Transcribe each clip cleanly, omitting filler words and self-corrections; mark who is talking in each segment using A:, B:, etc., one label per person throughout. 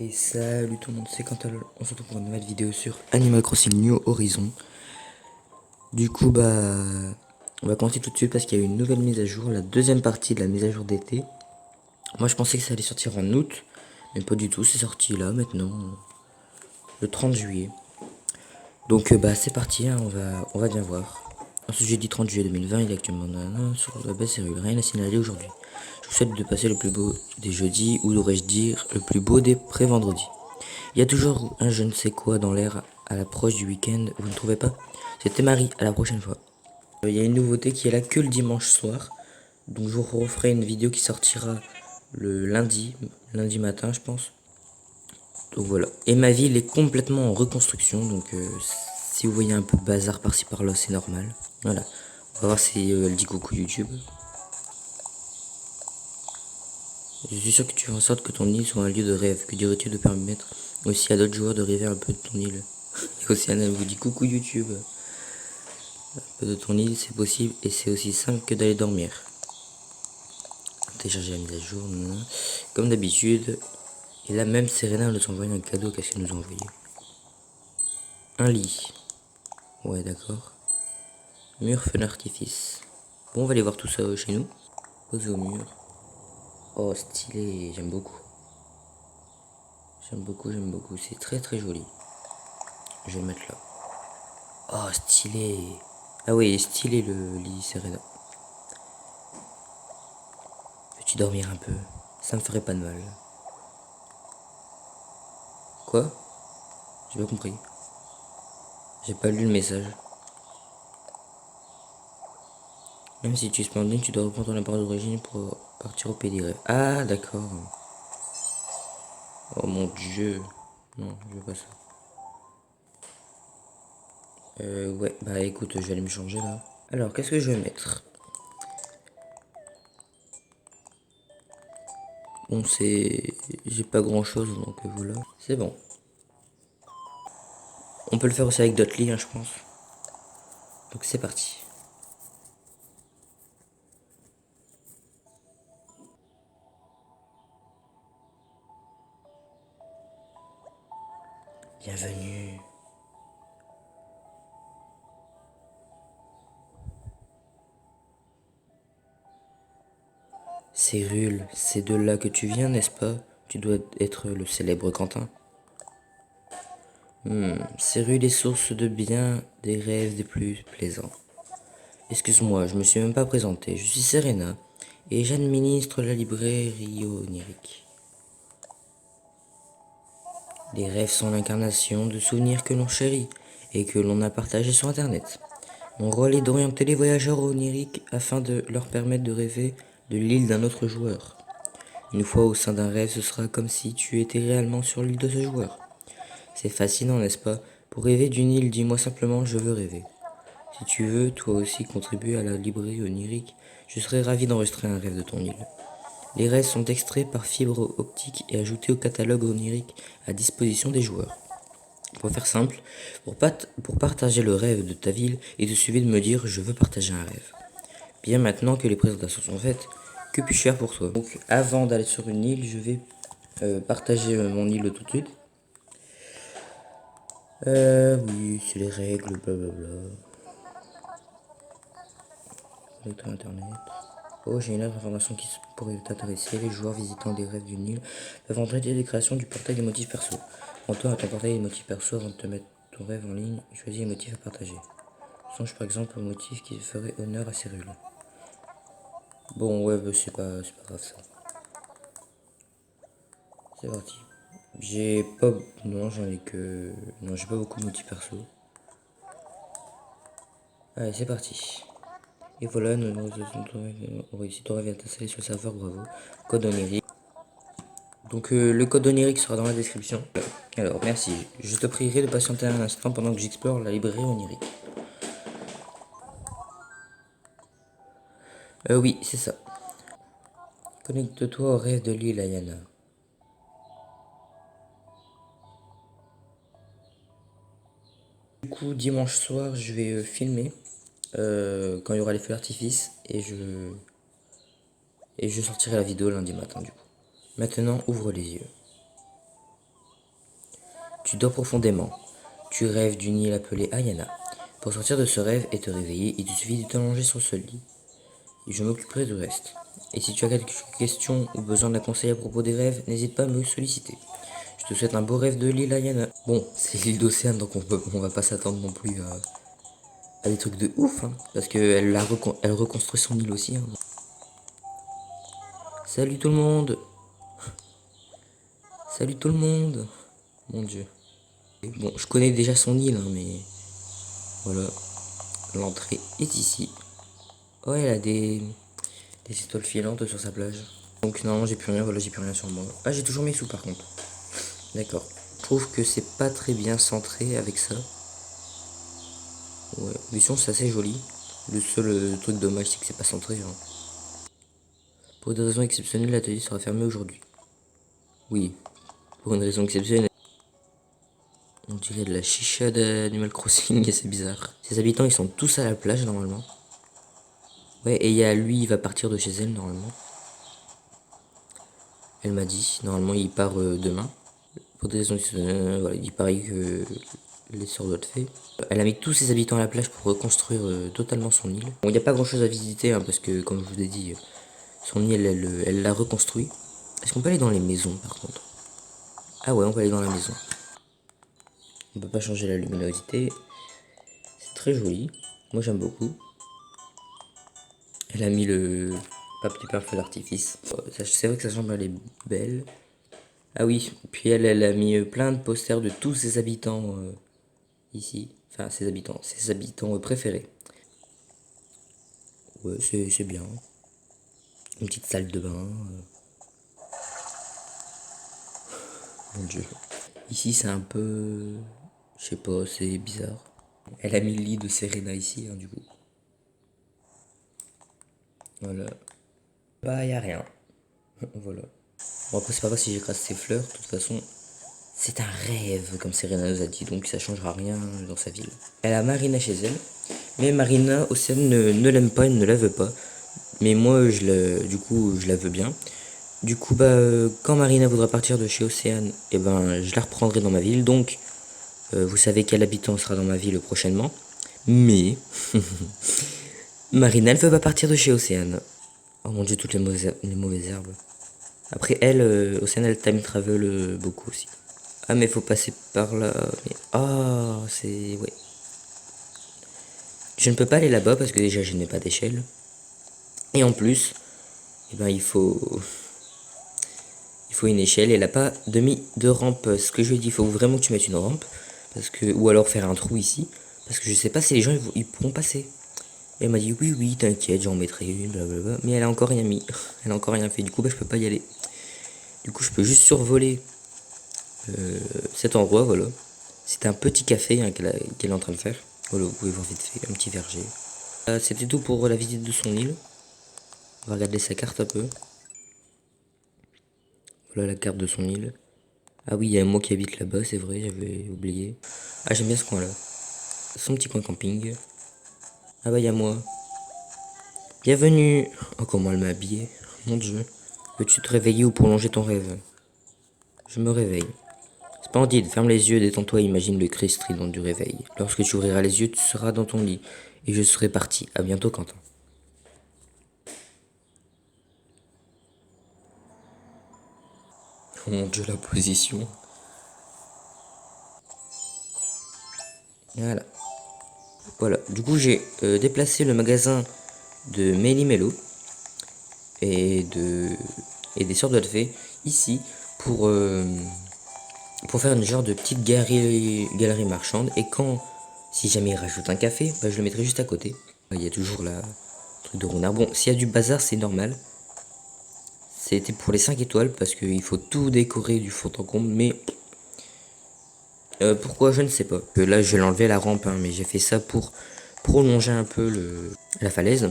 A: Et salut tout le monde, c'est Quentin, on se retrouve pour une nouvelle vidéo sur Animal Crossing New Horizon. Du coup on va commencer tout de suite parce qu'il y a eu une nouvelle mise à jour, la deuxième partie de la mise à jour d'été. Moi je pensais que ça allait sortir en août, mais pas du tout, c'est sorti là maintenant, le 30 juillet. Donc c'est parti, hein, on va bien voir. En ce jeudi 30 juillet 2020, il est actuellement sur la baisse et rien à signaler aujourd'hui. Je vous souhaite de passer le plus beau des jeudis, ou devrais-je dire le plus beau des pré-vendredis. Il y a toujours un je ne sais quoi dans l'air à l'approche du week-end, vous ne trouvez pas? C'était Marie, à la prochaine fois. Il y a une nouveauté qui est là que le dimanche soir. Donc je vous referai une vidéo qui sortira le lundi matin je pense. Donc voilà. Et ma ville est complètement en reconstruction, donc si vous voyez un peu de bazar par-ci par-là, c'est normal. Voilà. On va voir si elle dit coucou YouTube. Je suis sûr que tu fais en sorte que ton île soit un lieu de rêve. Que dirais-tu de permettre aussi à d'autres joueurs de rêver un peu de ton île? Et Océane, elle vous dit coucou YouTube. Un peu de ton île, c'est possible et c'est aussi simple que d'aller dormir. Télécharger la mise à jour, comme d'habitude. Et là même Serena nous a envoyé un cadeau. Qu'est-ce qu'elle nous a envoyé? Un lit. Ouais, d'accord. Mur, feu d'artifice. Bon, on va aller voir tout ça chez nous. Posé au mur. Oh, stylé, j'aime beaucoup. J'aime beaucoup, j'aime beaucoup. C'est très très joli. Je vais le mettre là. Oh, stylé. Ah oui, stylé le lit Serena. Veux-tu dormir un peu? Ça me ferait pas de mal. Quoi? J'ai pas compris. J'ai pas lu le message. Même si tu es splendide, tu dois reprendre ton appart d'origine pour partir au pays des rêves. Ah, d'accord. Oh mon dieu. Non, je veux pas ça. Ouais, bah écoute, je vais aller me changer là. Alors, qu'est-ce que je vais mettre? Bon, c'est... J'ai pas grand chose, donc voilà. C'est bon. On peut le faire aussi avec d'autres lits, hein, je pense. Donc c'est parti. Bienvenue. Cyril, c'est de là que tu viens, n'est-ce pas? Tu dois être le célèbre Quentin. Cyril est source de bien des rêves des plus plaisants. Excuse-moi, je me suis même pas présenté. Je suis Serena et j'administre la librairie onirique. Les rêves sont l'incarnation de souvenirs que l'on chérit et que l'on a partagés sur Internet. Mon rôle est d'orienter les voyageurs oniriques afin de leur permettre de rêver de l'île d'un autre joueur. Une fois au sein d'un rêve, ce sera comme si tu étais réellement sur l'île de ce joueur. C'est fascinant, n'est-ce pas? Pour rêver d'une île, dis-moi simplement je veux rêver. Si tu veux, toi aussi, contribuer à la librairie onirique, je serais ravi d'enregistrer un rêve de ton île. Les rêves sont extraits par fibre optique et ajoutés au catalogue onirique à disposition des joueurs. Pour faire simple, pour partager le rêve de ta ville, il te suffit de me dire je veux partager un rêve. Bien maintenant que les présentations sont faites, que puis-je faire pour toi? Donc avant d'aller sur une île, je vais partager mon île tout de suite. Oui, c'est les règles, blablabla. Connecter à internet. Oh, j'ai une autre information qui pourrait t'intéresser. Les joueurs visitant des rêves d'une île peuvent entrer des créations du portail des motifs perso. Rends-toi à ton portail des motifs perso avant de te mettre ton rêve en ligne et choisis les motifs à partager. Songe par exemple au motif qui ferait honneur à Cyril. Bon, ouais, c'est pas grave ça. C'est parti. J'ai pas. Non, j'en ai que. Non, j'ai pas beaucoup de motifs perso. Allez, c'est parti. Et voilà, nous avons réussi ton rêve à t'installer sur le serveur, bravo. Code onirique. Donc le code onirique sera dans la description. Alors, merci. Je te prierai de patienter un instant pendant que j'explore la librairie onirique. Oui, c'est ça. Connecte-toi au rêve de l'île Ayana. Du coup, dimanche soir, je vais filmer quand il y aura les feux d'artifice et je sortirai la vidéo lundi matin du coup. Maintenant, ouvre les yeux. Tu dors profondément. Tu rêves d'une île appelée Ayana. Pour sortir de ce rêve et te réveiller, il te suffit de t'allonger sur ce lit. Et je m'occuperai du reste. Et si tu as quelques questions ou besoin d'un conseil à propos des rêves, n'hésite pas à me solliciter. Je te souhaite un beau rêve de l'île Ayana. Bon, c'est l'île d'Océane, donc on va pas s'attendre non plus à des trucs de ouf, hein, parce qu'elle elle reconstruit son île aussi. Hein. Salut tout le monde. Salut tout le monde. Mon dieu. Bon, je connais déjà son île, hein, mais voilà. L'entrée est ici. Oh, elle a des étoiles filantes sur sa plage. Donc normalement j'ai plus rien, voilà, j'ai plus rien sur moi. Ah, j'ai toujours mes sous par contre. D'accord. Je trouve que c'est pas très bien centré avec ça. Ouais, mais sinon c'est assez joli. Le seul truc dommage c'est que c'est pas centré. Hein. Pour des raisons exceptionnelles, l'atelier sera fermé aujourd'hui. Oui, pour une raison exceptionnelle. On dirait de la chicha d'Animal Crossing et c'est bizarre. Ses habitants ils sont tous à la plage normalement. Ouais, et il y a lui, il va partir de chez elle normalement. Elle m'a dit, normalement il part demain. Pour des raisons voilà, il paraît que les sœurs doivent fait. Elle a mis tous ses habitants à la plage pour reconstruire totalement son île. Bon, il n'y a pas grand chose à visiter hein, parce que comme je vous ai dit, son île elle l'a reconstruit. Est-ce qu'on peut aller dans les maisons par contre? Ah ouais, on peut aller dans la maison. On peut pas changer la luminosité. C'est très joli. Moi j'aime beaucoup. Elle a mis le papier peint feu d'artifice. C'est vrai que sa chambre elle est belle. Ah oui, puis elle a mis plein de posters de tous ses habitants ici. Enfin, ses habitants préférés. Ouais, c'est bien. Une petite salle de bain. Mon dieu. Ici, c'est un peu... Je sais pas, c'est bizarre. Elle a mis le lit de Serena ici, hein, du coup. Voilà. Bah, y a rien. Voilà. Bon, après, c'est pas grave si j'écrase ses fleurs. De toute façon, c'est un rêve, comme Serena nous a dit. Donc, ça changera rien dans sa ville. Elle a Marina chez elle. Mais Marina, Océane ne l'aime pas, elle ne la veut pas. Mais moi, du coup, je la veux bien. Du coup, bah, quand Marina voudra partir de chez Océane, eh ben, je la reprendrai dans ma ville. Donc, vous savez quel habitant sera dans ma ville prochainement. Mais, Marina, elle veut pas partir de chez Océane. Oh mon dieu, toutes les mauvaises herbes. Après, elle, Océane, elle time travel beaucoup aussi. Ah, mais faut passer par là. Mais... ah, c'est... ouais. Je ne peux pas aller là-bas parce que déjà, je n'ai pas d'échelle. Et en plus, eh ben, il faut une échelle. Elle n'a pas de rampe. Ce que je lui ai dit, il faut vraiment que tu mettes une rampe. Parce que, ou alors faire un trou ici. Parce que je sais pas si les gens ils pourront passer. Et elle m'a dit oui, oui, t'inquiète, j'en mettrai une, blablabla. Mais elle a encore rien mis. Elle a encore rien fait. Du coup, bah, je peux pas y aller. Du coup, je peux juste survoler cet endroit, voilà. C'est un petit café hein, qu'elle est en train de faire. Voilà, vous pouvez voir vite fait, un petit verger. C'était tout pour la visite de son île. On va regarder sa carte un peu. Voilà la carte de son île. Ah oui, il y a moi qui habite là-bas, c'est vrai, j'avais oublié. Ah, j'aime bien ce coin-là. Son petit coin camping. Ah bah, il y a moi. Bienvenue. Oh, comment elle m'a habillé. Mon dieu. Veux-tu te réveiller ou prolonger ton rêve? Je me réveille. Splendide, ferme les yeux, détends-toi et imagine le cri strident du réveil. Lorsque tu ouvriras les yeux, tu seras dans ton lit. Et je serai parti. À bientôt, Quentin. Oh mon dieu, la position. Voilà. Voilà. Du coup, j'ai déplacé le magasin de Méli-Mélo et des sœurs de fée ici pour faire une genre de petite galerie marchande. Et quand, si jamais il rajoute un café, bah, je le mettrai juste à côté. Il y a toujours la truc de renard. Bon, s'il y a du bazar, c'est normal. C'était pour les 5 étoiles parce qu'il faut tout décorer du fond en comble. Mais pourquoi, je ne sais pas. Là, je vais l'enlever la rampe, hein, mais j'ai fait ça pour prolonger un peu la falaise.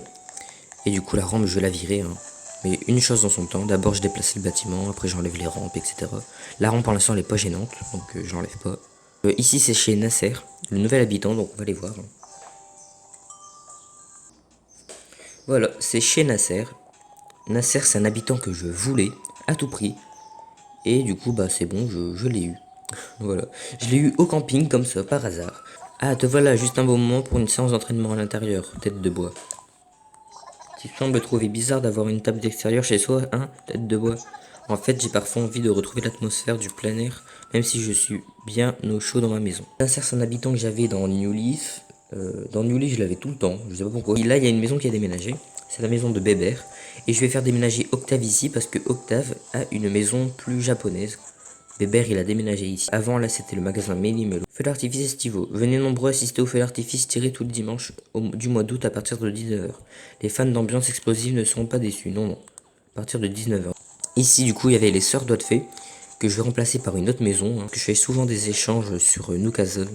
A: Et du coup, la rampe, je vais la virer. Hein. Mais une chose dans son temps. D'abord, je déplace le bâtiment. Après, j'enlève les rampes, etc. La rampe, pour l'instant, elle est pas gênante. Donc, j'enlève pas. Ici, c'est chez Nasser, le nouvel habitant. Donc, on va aller voir. Hein. Voilà, c'est chez Nasser. Nasser, c'est un habitant que je voulais à tout prix. Et du coup, bah, c'est bon, je l'ai eu. Voilà. Je l'ai eu au camping comme ça, par hasard. Ah, te voilà, juste un bon moment pour une séance d'entraînement à l'intérieur, tête de bois. Tu sembles trouver bizarre d'avoir une table d'extérieur chez soi, hein, tête de bois. En fait, j'ai parfois envie de retrouver l'atmosphère du plein air, même si je suis bien au chaud dans ma maison. C'est un habitant que j'avais dans New Leaf. Dans New Leaf, je l'avais tout le temps, je sais pas pourquoi. Et là, il y a une maison qui a déménagé. C'est la maison de Bébert. Et je vais faire déménager Octave ici parce que Octave a une maison plus japonaise. Bébert, il a déménagé ici. Avant, là, c'était le magasin Méli Melo. Feu d'artifice estivaux. Venez nombreux assister au feu d'artifice tiré tout le dimanche du mois d'août à partir de 19 h. Les fans d'ambiance explosive ne seront pas déçus. Non, non. À partir de 19 h. Ici, du coup, il y avait les Sœurs Doigts de Fée, que je vais remplacer par une autre maison, hein, que je fais souvent des échanges sur Nookazon.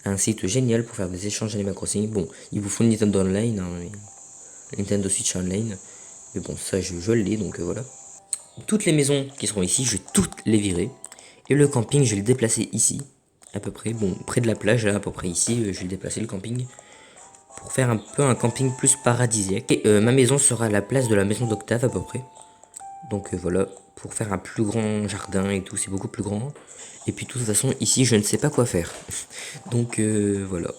A: Un site génial pour faire des échanges Animal Crossing. Bon, il vous faut une Nintendo Online, hein, Nintendo Switch Online. Mais bon, ça, je l'ai, donc voilà. Toutes les maisons qui seront ici, je vais toutes les virer. Et le camping, je vais le déplacer ici, à peu près. Bon, près de la plage, là, à peu près ici, je vais le déplacer le camping. Pour faire un peu un camping plus paradisiaque. Et ma maison sera à la place de la maison d'Octave, à peu près. Donc voilà, pour faire un plus grand jardin et tout, c'est beaucoup plus grand. Et puis de toute façon, ici, je ne sais pas quoi faire. Donc voilà.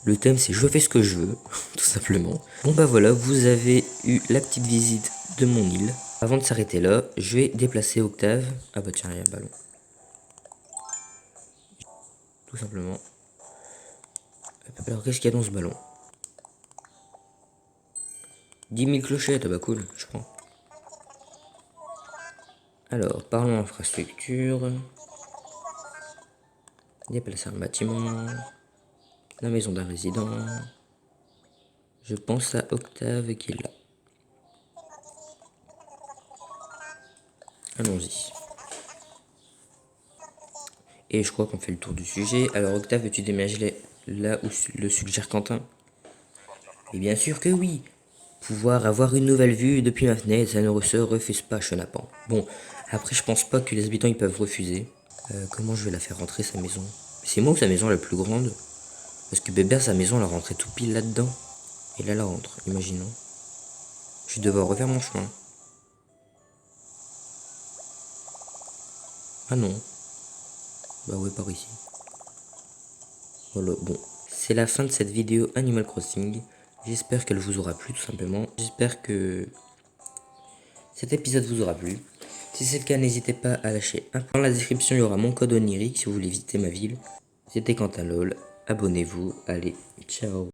A: Le thème, c'est je fais ce que je veux, tout simplement. Bon bah voilà, vous avez eu la petite visite de mon île. Avant de s'arrêter là, je vais déplacer Octave. Ah bah tiens, il y a un ballon. Tout simplement. Alors qu'est-ce qu'il y a dans ce ballon? 10 000 clochettes, ah bah cool, je prends. Alors, parlons infrastructure. Déplacer un bâtiment. La maison d'un résident. Je pense à Octave qui est là. Allons-y. Et je crois qu'on fait le tour du sujet. Alors Octave, veux-tu déménager là où le suggère Quentin? Et bien sûr que oui. Pouvoir avoir une nouvelle vue depuis ma fenêtre, ça ne se refuse pas, chenapan. Bon, après je pense pas que les habitants ils peuvent refuser. Comment je vais la faire rentrer sa maison? C'est moi ou sa maison la plus grande? Parce que Bébert, sa maison, elle rentrait tout pile là-dedans. Et là, elle rentre, imaginons. Je vais devoir refaire mon chemin. Ah non. Bah ouais, par ici. Voilà, bon. C'est la fin de cette vidéo Animal Crossing. J'espère qu'elle vous aura plu, tout simplement. J'espère que cet épisode vous aura plu. Si c'est le cas, n'hésitez pas à lâcher un. Dans la description, il y aura mon code onirique si vous voulez visiter ma ville. C'était Quentin LOL. Abonnez-vous. Allez, ciao.